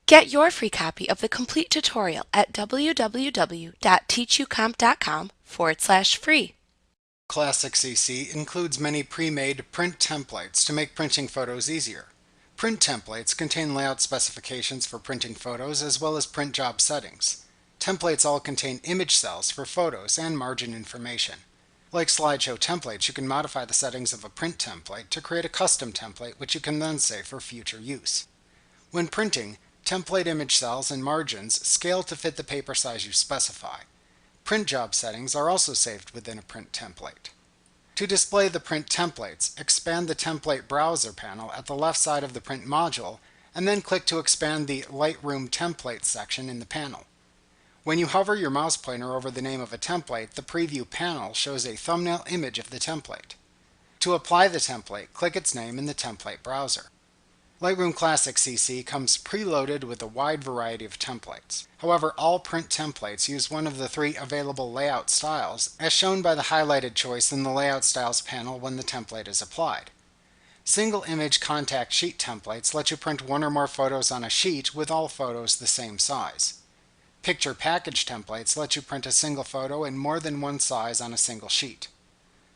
Get your free copy of the complete tutorial at www.teachucomp.com/free. Classic CC includes many pre-made print templates to make printing photos easier. Print templates contain layout specifications for printing photos as well as print job settings. Templates all contain image cells for photos and margin information. Like slideshow templates, you can modify the settings of a print template to create a custom template which you can then save for future use. When printing, template image cells and margins scale to fit the paper size you specify. Print job settings are also saved within a print template. To display the print templates, expand the Template Browser panel at the left side of the print module, and then click to expand the Lightroom Templates section in the panel. When you hover your mouse pointer over the name of a template, the Preview panel shows a thumbnail image of the template. To apply the template, click its name in the Template Browser. Lightroom Classic CC comes preloaded with a wide variety of templates. However, all print templates use one of the 3 available layout styles, as shown by the highlighted choice in the Layout Styles panel when the template is applied. Single image contact sheet templates let you print 1 or more photos on a sheet with all photos the same size. Picture package templates let you print a single photo in more than one size on a single sheet.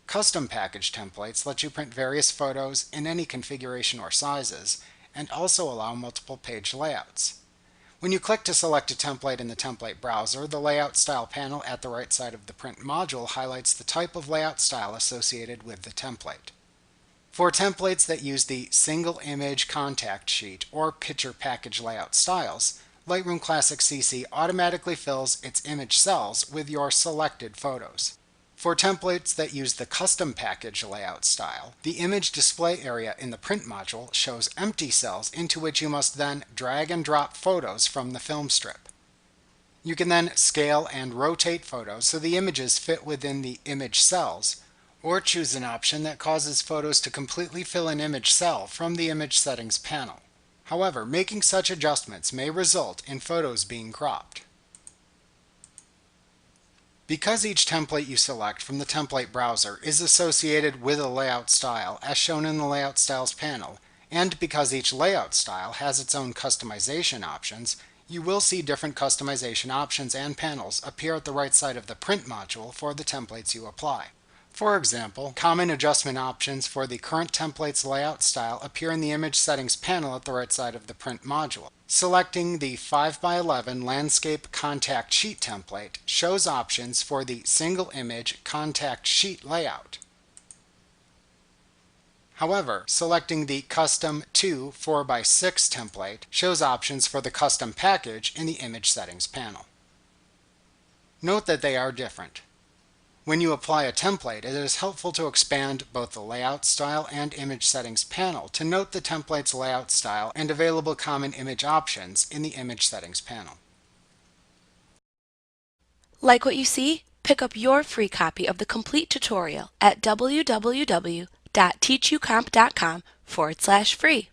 Custom package templates let you print various photos in any configuration or sizes, and also allow multiple page layouts. When you click to select a template in the Template Browser, the Layout Style panel at the right side of the print module highlights the type of layout style associated with the template. For templates that use the Single Image Contact Sheet or Picture Package layout styles, Lightroom Classic CC automatically fills its image cells with your selected photos. For templates that use the Custom Package layout style, the image display area in the print module shows empty cells into which you must then drag and drop photos from the film strip. You can then scale and rotate photos so the images fit within the image cells, or choose an option that causes photos to completely fill an image cell from the Image Settings panel. However, making such adjustments may result in photos being cropped. Because each template you select from the Template Browser is associated with a layout style as shown in the Layout Styles panel, and because each layout style has its own customization options, you will see different customization options and panels appear at the right side of the print module for the templates you apply. For example, common adjustment options for the current template's layout style appear in the Image Settings panel at the right side of the print module. Selecting the 5x11 Landscape Contact Sheet template shows options for the Single Image Contact Sheet layout. However, selecting the Custom 2 4x6 template shows options for the Custom Package in the Image Settings panel. Note that they are different. When you apply a template, it is helpful to expand both the Layout Style and Image Settings panel to note the template's layout style and available common image options in the Image Settings panel. Like what you see? Pick up your free copy of the complete tutorial at www.teachucomp.com/free.